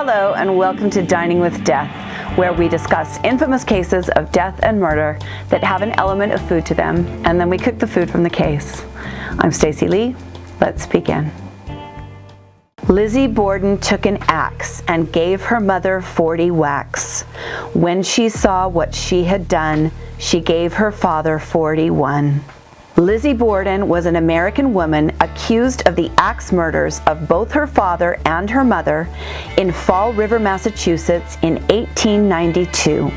Hello and welcome to Dining with Death, where we discuss infamous cases of death and murder that have an element of food to them, and then we cook the food from the case. I'm Stacy Lee. Let's begin. Lizzie Borden took an axe and gave her mother 40 whacks. When she saw what she had done, she gave her father 41. Lizzie Borden was an American woman accused of the axe murders of both her father and her mother in Fall River, Massachusetts in 1892.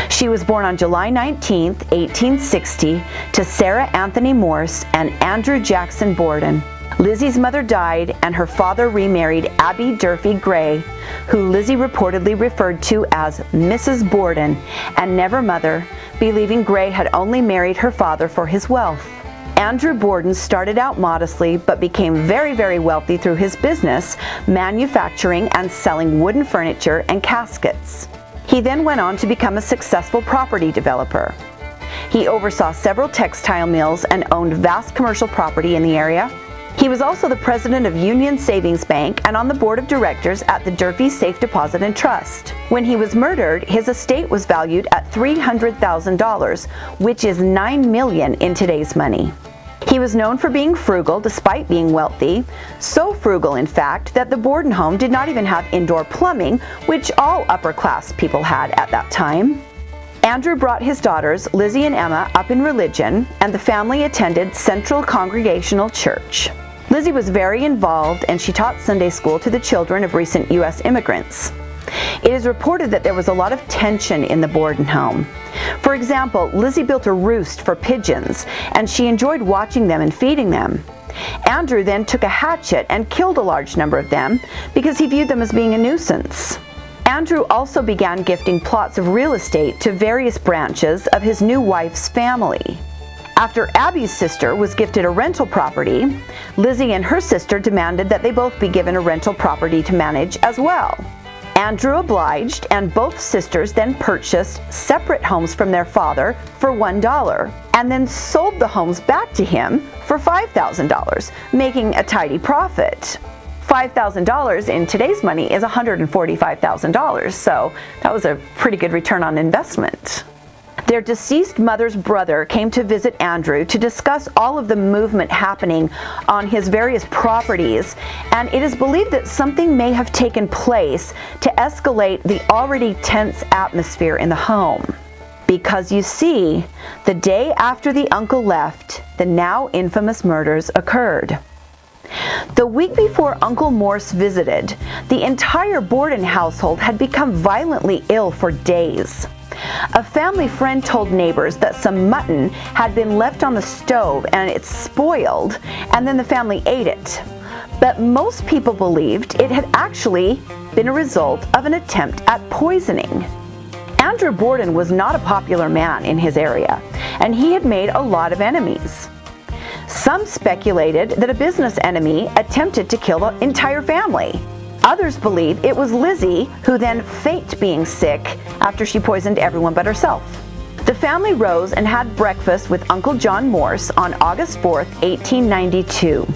She was born on July 19, 1860, to Sarah Anthony Morse and Andrew Jackson Borden. Lizzie's mother died and her father remarried Abby Durfee Gray, who Lizzie reportedly referred to as Mrs. Borden and never mother, believing Gray had only married her father for his wealth. Andrew Borden started out modestly but became very, very wealthy through his business, manufacturing and selling wooden furniture and caskets. He then went on to become a successful property developer. He oversaw several textile mills and owned vast commercial property in the area. He was also the president of Union Savings Bank and on the board of directors at the Durfee Safe Deposit and Trust. When he was murdered, his estate was valued at $300,000, which is $9 million in today's money. He was known for being frugal despite being wealthy, so frugal in fact that the Borden home did not even have indoor plumbing, which all upper-class people had at that time. Andrew brought his daughters, Lizzie and Emma, up in religion, and the family attended Central Congregational Church. Lizzie was very involved, and she taught Sunday school to the children of recent U.S. immigrants. It is reported that there was a lot of tension in the Borden home. For example, Lizzie built a roost for pigeons, and she enjoyed watching them and feeding them. Andrew then took a hatchet and killed a large number of them because he viewed them as being a nuisance. Andrew also began gifting plots of real estate to various branches of his new wife's family. After Abby's sister was gifted a rental property, Lizzie and her sister demanded that they both be given a rental property to manage as well. Andrew obliged, and both sisters then purchased separate homes from their father for $1, and then sold the homes back to him for $5,000, making a tidy profit. $5,000 in today's money is $145,000, so that was a pretty good return on investment. Their deceased mother's brother came to visit Andrew to discuss all of the movement happening on his various properties, and it is believed that something may have taken place to escalate the already tense atmosphere in the home. Because you see, the day after the uncle left, the now infamous murders occurred. The week before Uncle Morse visited, the entire Borden household had become violently ill for days. A family friend told neighbors that some mutton had been left on the stove and it spoiled, and then the family ate it. But most people believed it had actually been a result of an attempt at poisoning. Andrew Borden was not a popular man in his area, and he had made a lot of enemies. Some speculated that a business enemy attempted to kill the entire family. Others believe it was Lizzie who then faked being sick after she poisoned everyone but herself. The family rose and had breakfast with Uncle John Morse on August 4, 1892.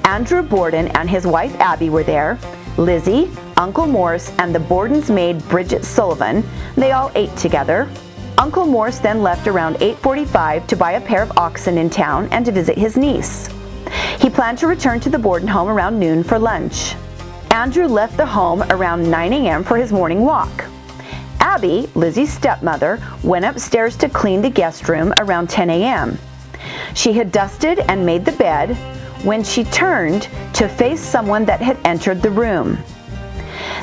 Andrew Borden and his wife Abby were there, Lizzie, Uncle Morse, and the Borden's maid Bridget Sullivan. They all ate together. Uncle Morse then left around 8:45 to buy a pair of oxen in town and to visit his niece. He planned to return to the Borden home around noon for lunch. Andrew left the home around 9 a.m. for his morning walk. Abby, Lizzie's stepmother, went upstairs to clean the guest room around 10 a.m. She had dusted and made the bed when she turned to face someone that had entered the room.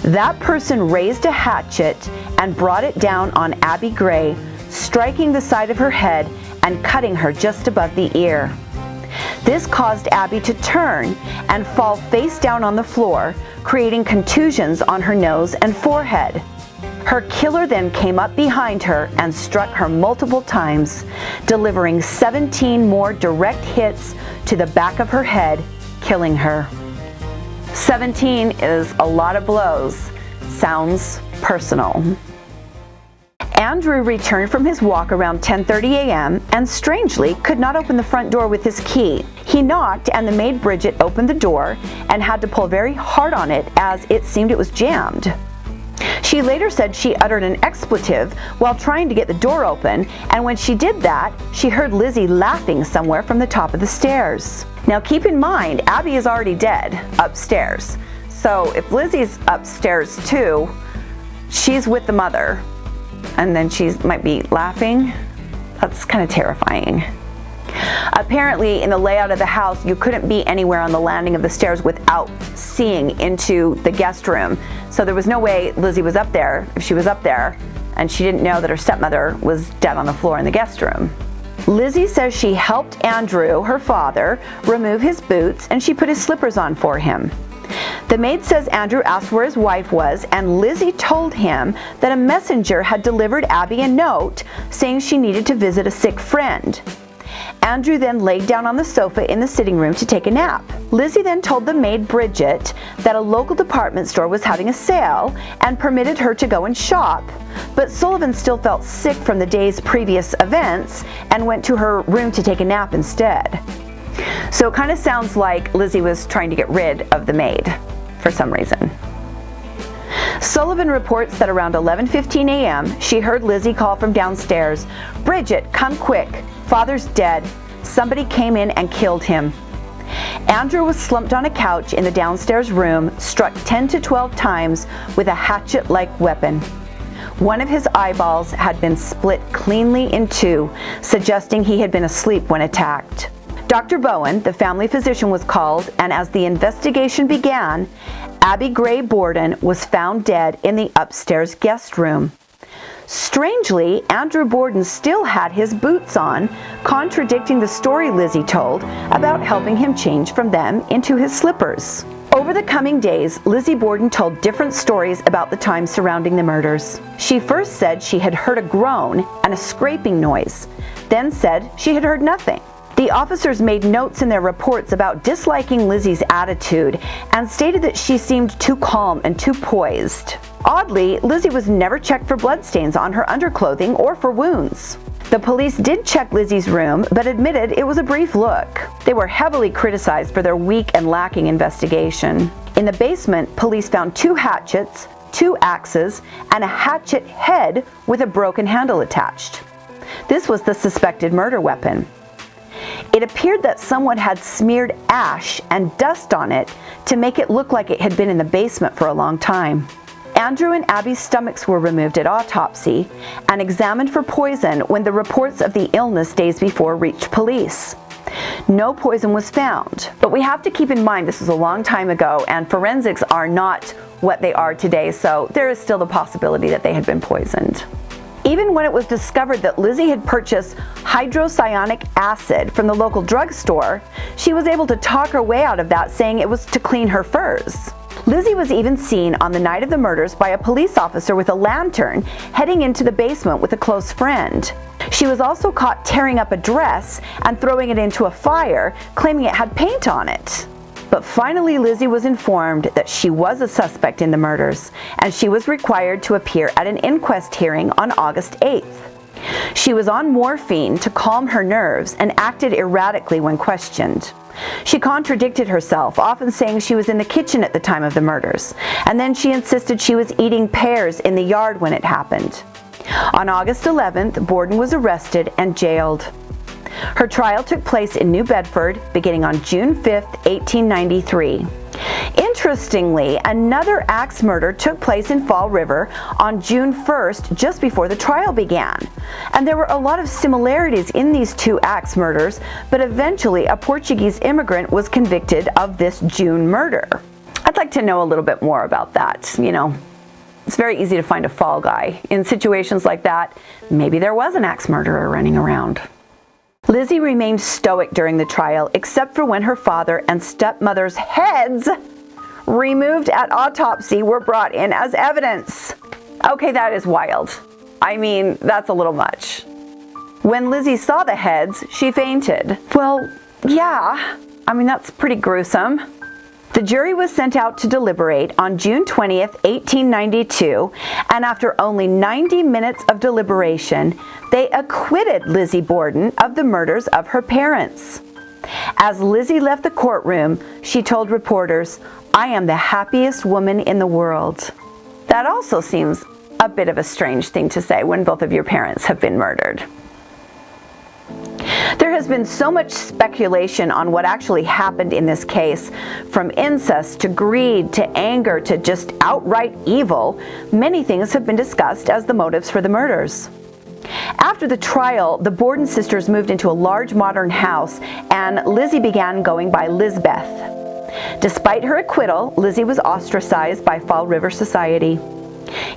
That person raised a hatchet and brought it down on Abby Gray, striking the side of her head and cutting her just above the ear. This caused Abby to turn and fall face down on the floor, creating contusions on her nose and forehead. Her killer then came up behind her and struck her multiple times, delivering 17 more direct hits to the back of her head, killing her. 17 is a lot of blows. Sounds personal. Andrew returned from his walk around 10:30 a.m. and strangely could not open the front door with his key. He knocked and the maid Bridget opened the door and had to pull very hard on it as it seemed it was jammed. She later said she uttered an expletive while trying to get the door open, and when she did that, she heard Lizzie laughing somewhere from the top of the stairs. Now keep in mind, Abby is already dead upstairs. So if Lizzie's upstairs too, she's with the mother, and then she might be laughing. That's kind of terrifying. Apparently, in the layout of the house, you couldn't be anywhere on the landing of the stairs without seeing into the guest room. So there was no way Lizzie was up there if she was up there, and she didn't know that her stepmother was dead on the floor in the guest room. Lizzie says she helped Andrew, her father, remove his boots, and she put his slippers on for him. The maid says Andrew asked where his wife was, and Lizzie told him that a messenger had delivered Abby a note saying she needed to visit a sick friend. Andrew then laid down on the sofa in the sitting room to take a nap. Lizzie then told the maid Bridget that a local department store was having a sale and permitted her to go and shop, but Sullivan still felt sick from the day's previous events and went to her room to take a nap instead. So it kind of sounds like Lizzie was trying to get rid of the maid for some reason. Sullivan reports that around 11:15 a.m. she heard Lizzie call from downstairs, "Bridget, come quick. Father's dead. Somebody came in and killed him." Andrew was slumped on a couch in the downstairs room, struck 10 to 12 times with a hatchet-like weapon. One of his eyeballs had been split cleanly in two, suggesting he had been asleep when attacked. Dr. Bowen, the family physician, was called, and as the investigation began, Abby Gray Borden was found dead in the upstairs guest room. Strangely, Andrew Borden still had his boots on, contradicting the story Lizzie told about helping him change from them into his slippers. Over the coming days, Lizzie Borden told different stories about the time surrounding the murders. She first said she had heard a groan and a scraping noise, then said she had heard nothing. The officers made notes in their reports about disliking Lizzie's attitude and stated that she seemed too calm and too poised. Oddly, Lizzie was never checked for bloodstains on her underclothing or for wounds. The police did check Lizzie's room, but admitted it was a brief look. They were heavily criticized for their weak and lacking investigation. In the basement, police found 2 hatchets, 2 axes, and a hatchet head with a broken handle attached. This was the suspected murder weapon. It appeared that someone had smeared ash and dust on it to make it look like it had been in the basement for a long time. Andrew and Abby's stomachs were removed at autopsy and examined for poison when the reports of the illness days before reached police. No poison was found, but we have to keep in mind this was a long time ago and forensics are not what they are today, so there is still the possibility that they had been poisoned. Even when it was discovered that Lizzie had purchased hydrocyanic acid from the local drugstore, she was able to talk her way out of that, saying it was to clean her furs. Lizzie was even seen on the night of the murders by a police officer with a lantern heading into the basement with a close friend. She was also caught tearing up a dress and throwing it into a fire, claiming it had paint on it. But finally, Lizzie was informed that she was a suspect in the murders, and she was required to appear at an inquest hearing on August 8th. She was on morphine to calm her nerves and acted erratically when questioned. She contradicted herself, often saying she was in the kitchen at the time of the murders, and then she insisted she was eating pears in the yard when it happened. On August 11th, Borden was arrested and jailed. Her trial took place in New Bedford beginning on June 5th, 1893. Interestingly, another axe murder took place in Fall River on June 1st, just before the trial began. And there were a lot of similarities in these 2 axe murders, but eventually a Portuguese immigrant was convicted of this June murder. I'd like to know a little bit more about that. You know, it's very easy to find a fall guy. In situations like that, maybe there was an axe murderer running around. Lizzie remained stoic during the trial, except for when her father and stepmother's heads, removed at autopsy, were brought in as evidence. Okay, that is wild. I mean, that's a little much. When Lizzie saw the heads, she fainted. Well, yeah, I mean, that's pretty gruesome. The jury was sent out to deliberate on June 20th, 1892, and after only 90 minutes of deliberation, they acquitted Lizzie Borden of the murders of her parents. As Lizzie left the courtroom, she told reporters, "I am the happiest woman in the world." That also seems a bit of a strange thing to say when both of your parents have been murdered. There has been so much speculation on what actually happened in this case, from incest to greed to anger to just outright evil. Many things have been discussed as the motives for the murders. After the trial, the Borden sisters moved into a large modern house, and Lizzie began going by Lizbeth. Despite her acquittal, Lizzie was ostracized by Fall River society.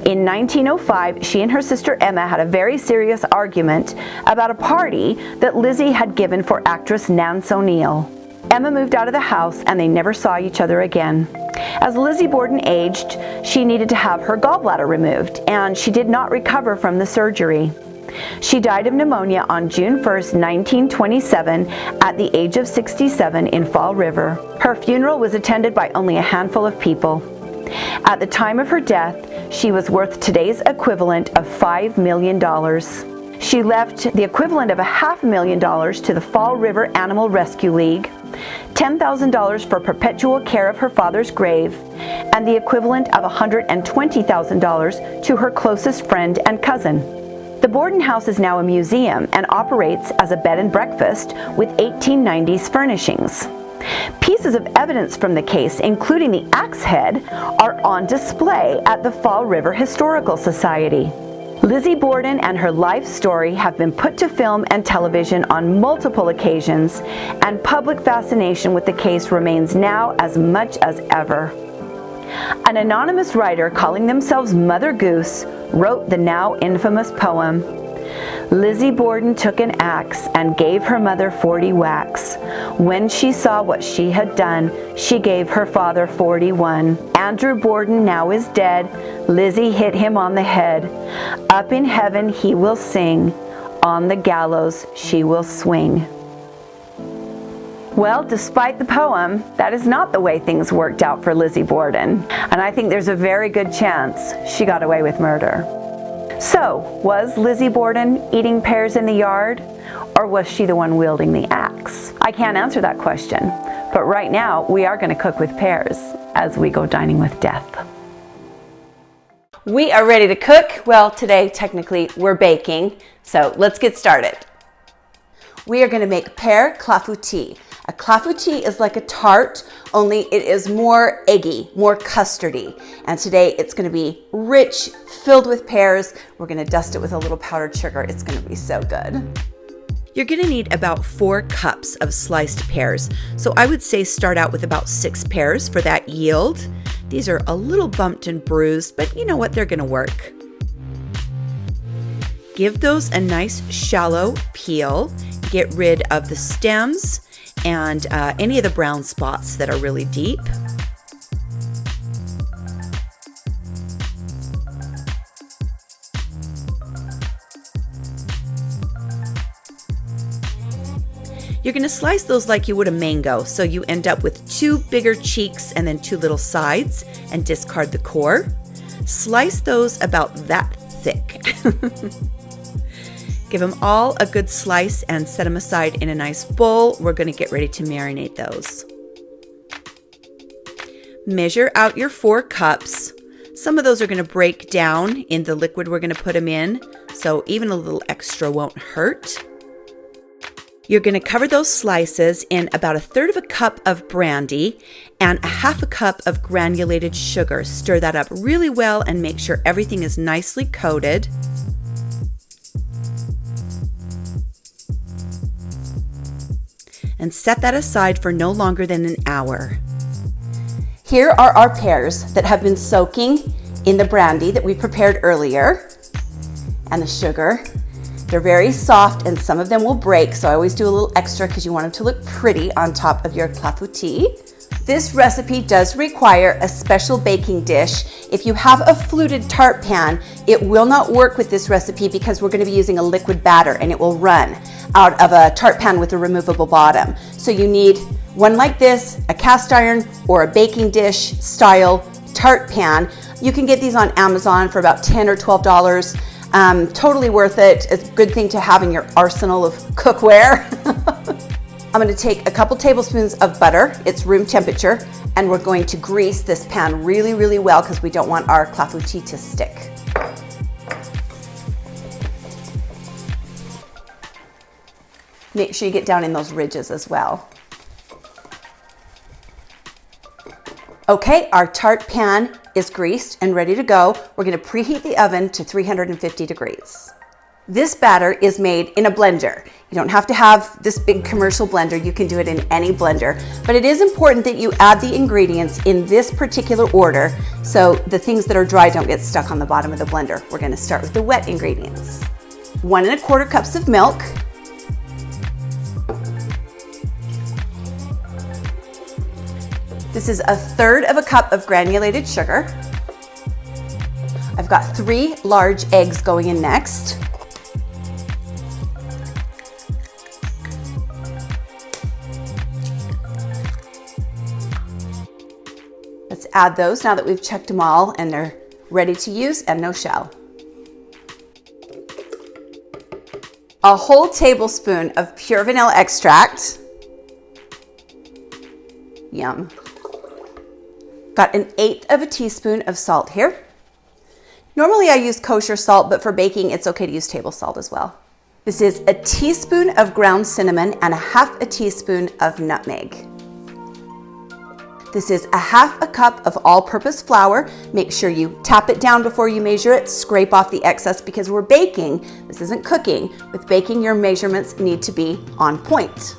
In 1905, she and her sister Emma had a very serious argument about a party that Lizzie had given for actress Nance O'Neill. Emma moved out of the house and they never saw each other again. As Lizzie Borden aged, she needed to have her gallbladder removed, and she did not recover from the surgery. She died of pneumonia on June 1st, 1927, at the age of 67 in Fall River. Her funeral was attended by only a handful of people. At the time of her death, she was worth today's equivalent of $5 million. She left the equivalent of $500,000 to the Fall River Animal Rescue League, $10,000 for perpetual care of her father's grave, and the equivalent of $120,000 to her closest friend and cousin. The Borden house is now a museum and operates as a bed and breakfast with 1890s furnishings. Pieces of evidence from the case, including the axe head, are on display at the Fall River Historical Society. Lizzie Borden and her life story have been put to film and television on multiple occasions, and public fascination with the case remains now as much as ever. An anonymous writer calling themselves Mother Goose wrote the now infamous poem, "Lizzie Borden took an axe and gave her mother 40 whacks. When she saw what she had done, she gave her father 41. Andrew Borden now is dead. Lizzie hit him on the head. Up in heaven he will sing. On the gallows she will swing." Well, despite the poem, that is not the way things worked out for Lizzie Borden, and I think there's a very good chance she got away with murder. So, was Lizzie Borden eating pears in the yard, or was she the one wielding the axe? I can't answer that question, but right now we are going to cook with pears as we go dining with death. We are ready to cook. Well, today technically we're baking, so let's get started. We are going to make pear clafouti. A clafouti is like a tart, only it is more eggy, more custardy. And today it's going to be rich, filled with pears. We're going to dust it with a little powdered sugar. It's going to be so good. You're going to need about 4 cups of sliced pears. So I would say start out with about 6 pears for that yield. These are a little bumped and bruised, but you know what? They're going to work. Give those a nice shallow peel. Get rid of the stems and any of the brown spots that are really deep. You're going to slice those like you would a mango, so you end up with 2 bigger cheeks and then 2 little sides, and discard the core. Slice those about that thick. Give them all a good slice and set them aside in a nice bowl. We're going to get ready to marinate those. Measure out your 4 cups. Some of those are going to break down in the liquid we're going to put them in, so even a little extra won't hurt. You're going to cover those slices in about 1/3 cup of brandy and 1/2 cup of granulated sugar. Stir that up really well and make sure everything is nicely coated. And set that aside for no longer than an hour. Here are our pears that have been soaking in the brandy that we prepared earlier, and the sugar. They're very soft and some of them will break, so I always do a little extra because you want them to look pretty on top of your clafouti. This recipe does require a special baking dish. If you have a fluted tart pan, it will not work with this recipe because we're going to be using a liquid batter and it will run out of a tart pan with a removable bottom. So you need one like this, a cast iron or a baking dish style tart pan. You can get these on Amazon for about $10 or $12. Totally worth it. It's a good thing to have in your arsenal of cookware. I'm going to take a couple tablespoons of butter, it's room temperature, and we're going to grease this pan really, really well because we don't want our clafouti to stick. Make sure you get down in those ridges as well. Okay, our tart pan is greased and ready to go. We're going to preheat the oven to 350 degrees. This batter is made in a blender. You don't have to have this big commercial blender. You can do it in any blender, but it is important that you add the ingredients in this particular order so the things that are dry don't get stuck on the bottom of the blender. We're going to start with the wet ingredients. 1 1/4 cups of milk. This is 1/3 cup of granulated sugar. I've got 3 large eggs going in next. Let's add those now that we've checked them all and they're ready to use and no shell. A whole tablespoon of pure vanilla extract. Yum. Got 1/8 teaspoon of salt here. Normally I use kosher salt, but for baking it's okay to use table salt as well. This is a teaspoon of ground cinnamon and 1/2 teaspoon of nutmeg. This is 1/2 cup of all-purpose flour. Make sure you tap it down before you measure it, scrape off the excess because we're baking. This isn't cooking. With baking, your measurements need to be on point.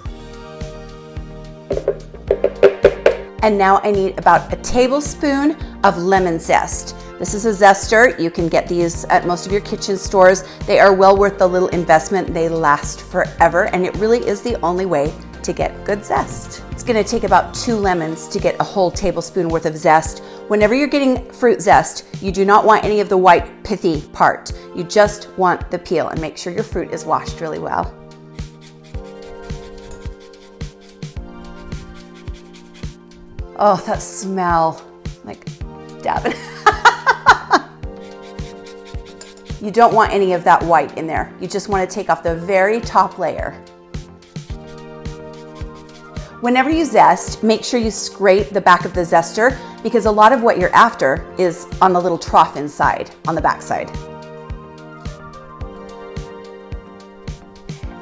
And now I need about 1 tablespoon of lemon zest. This is a zester. You can get these at most of your kitchen stores. They are well worth the little investment. They last forever, and it really is the only way to get good zest. It's gonna take about 2 lemons to get a whole tablespoon worth of zest. Whenever you're getting fruit zest, you do not want any of the white pithy part. You just want the peel, and make sure your fruit is washed really well. Oh, that smell, like dabbing. You don't want any of that white in there. You just want to take off the very top layer. Whenever you zest, make sure you scrape the back of the zester because a lot of what you're after is on the little trough inside, on the back side.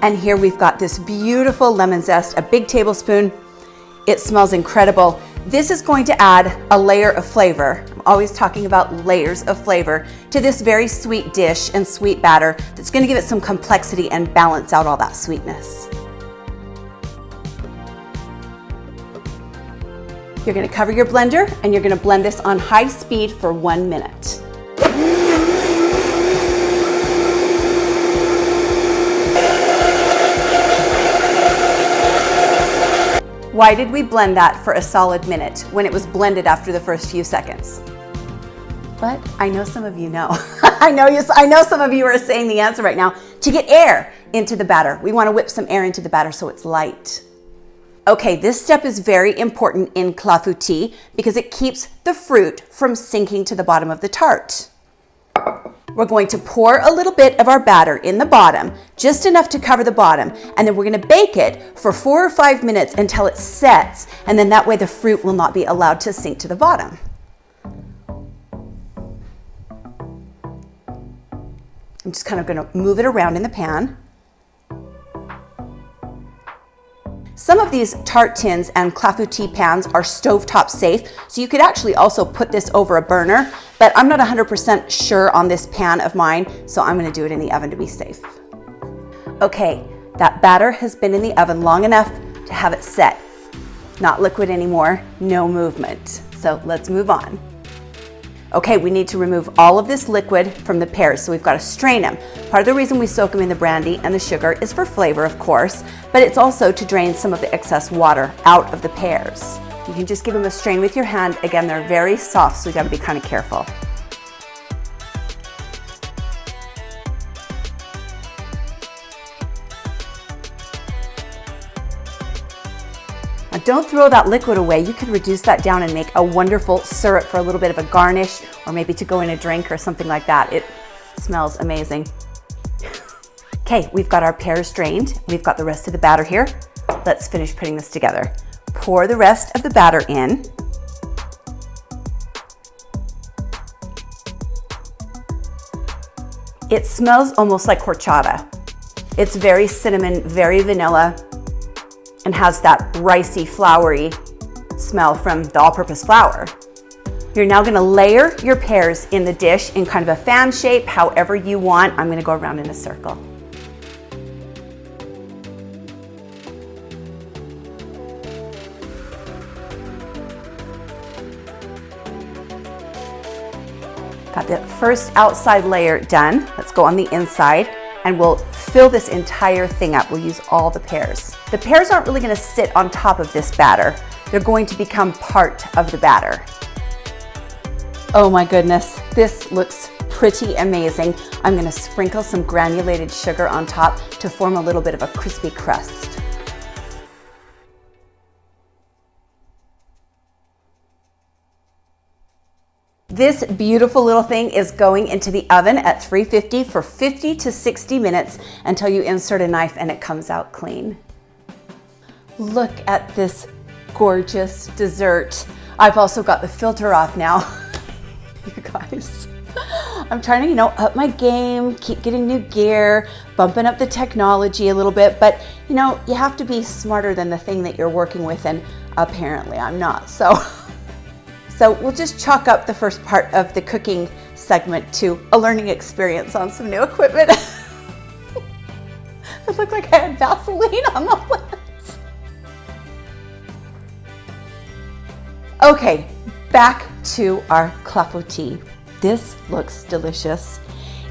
And here we've got this beautiful lemon zest, a big tablespoon. It smells incredible. This is going to add a layer of flavor. I'm always talking about layers of flavor to this very sweet dish and sweet batter that's going to give it some complexity and balance out all that sweetness. You're going to cover your blender and you're going to blend this on high speed for 1 minute. Why did we blend that for a solid minute when it was blended after the first few seconds? But I know some of you know. I know some of you are saying the answer right now. To get air into the batter. We want to whip some air into the batter so it's light. Okay, this step is very important in clafouti because it keeps the fruit from sinking to the bottom of the tart. We're going to pour a little bit of our batter in the bottom, just enough to cover the bottom, and then we're going to bake it for 4 or 5 minutes until it sets, and then that way the fruit will not be allowed to sink to the bottom. I'm just kind of going to move it around in the pan. Some of these tart tins and clafouti pans are stovetop safe, so you could actually also put this over a burner, but I'm not 100% sure on this pan of mine, so I'm gonna do it in the oven to be safe. Okay, that batter has been in the oven long enough to have it set. Not liquid anymore, no movement. So let's move on. Okay, we need to remove all of this liquid from the pears, so we've got to strain them. Part of the reason we soak them in the brandy and the sugar is for flavor, of course, but it's also to drain some of the excess water out of the pears. You can just give them a strain with your hand. Again, they're very soft, so we've got to be kind of careful. Now don't throw that liquid away. You can reduce that down and make a wonderful syrup for a little bit of a garnish, or maybe to go in a drink or something like that. It smells amazing. Okay, we've got our pears drained. We've got the rest of the batter here. Let's finish putting this together. Pour the rest of the batter in. It smells almost like horchata. It's very cinnamon, very vanilla, and has that ricey, floury smell from the all-purpose flour. You're now gonna layer your pears in the dish in kind of a fan shape, however you want. I'm gonna go around in a circle. Got the first outside layer done. Let's go on the inside and we'll fill this entire thing up. We'll use all the pears. The pears aren't really gonna sit on top of this batter. They're going to become part of the batter. Oh my goodness, this looks pretty amazing. I'm gonna sprinkle some granulated sugar on top to form a little bit of a crispy crust. This beautiful little thing is going into the oven at 350 for 50 to 60 minutes until you insert a knife and it comes out clean. Look at this gorgeous dessert. I've also got the filter off now. You guys, I'm trying to, up my game, keep getting new gear, bumping up the technology a little bit, but you have to be smarter than the thing that you're working with, and apparently I'm not. So we'll just chalk up the first part of the cooking segment to a learning experience on some new equipment. It looked like I had Vaseline on the lens. Okay, back to our clafouti. This looks delicious.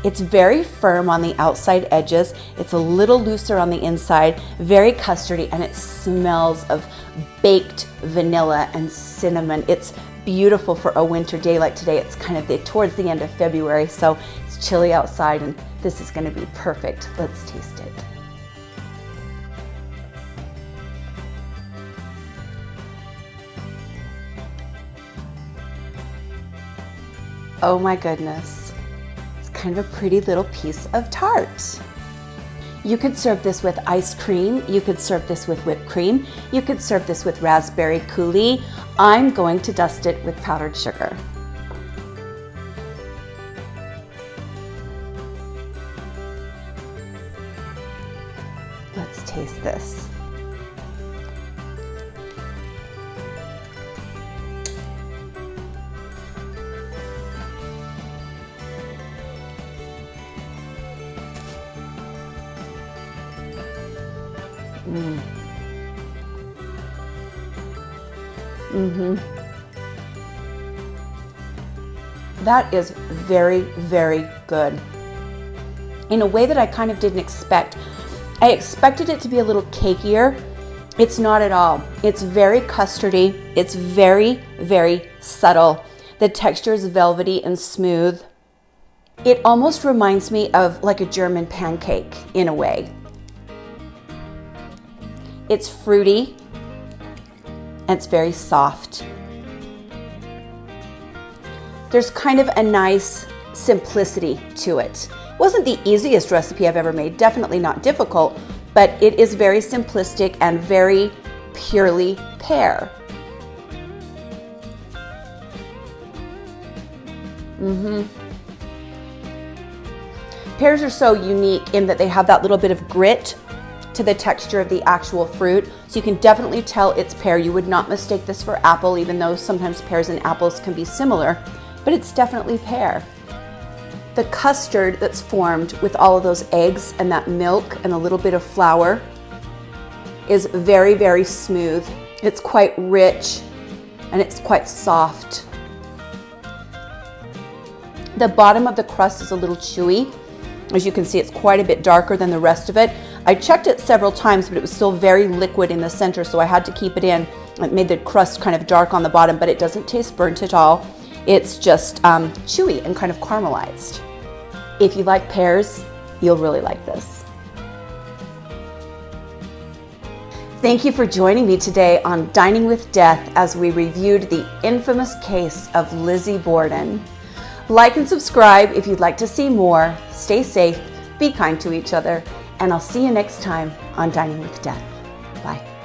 It's very firm on the outside edges. It's a little looser on the inside, very custardy, and it smells of baked vanilla and cinnamon. It's beautiful for a winter day like today. It's kind of towards the end of February, so it's chilly outside and this is gonna be perfect. Let's taste it. Oh my goodness. It's kind of a pretty little piece of tart. You could serve this with ice cream. You could serve this with whipped cream. You could serve this with raspberry coulis. I'm going to dust it with powdered sugar. Let's taste this. That is very, very good. In a way that I kind of didn't expect. I expected it to be a little cakier. It's not at all. It's very custardy. It's very, very subtle. The texture is velvety and smooth. It almost reminds me of like a German pancake in a way. It's fruity and it's very soft. There's kind of a nice simplicity to it. It wasn't the easiest recipe I've ever made, definitely not difficult, but it is very simplistic and very purely pear. Pears are so unique in that they have that little bit of grit to the texture of the actual fruit. So you can definitely tell it's pear. You would not mistake this for apple, even though sometimes pears and apples can be similar, but it's definitely pear. The custard that's formed with all of those eggs and that milk and a little bit of flour is very, very smooth. It's quite rich and it's quite soft. The bottom of the crust is a little chewy. As you can see, it's quite a bit darker than the rest of it. I checked it several times, but it was still very liquid in the center, so I had to keep it in. It made the crust kind of dark on the bottom, but it doesn't taste burnt at all. It's just chewy and kind of caramelized. If you like pears, you'll really like this. Thank you for joining me today on Dining with Death as we reviewed the infamous case of Lizzie Borden. Like and subscribe if you'd like to see more. Stay safe, be kind to each other, and I'll see you next time on Dining with Death. Bye.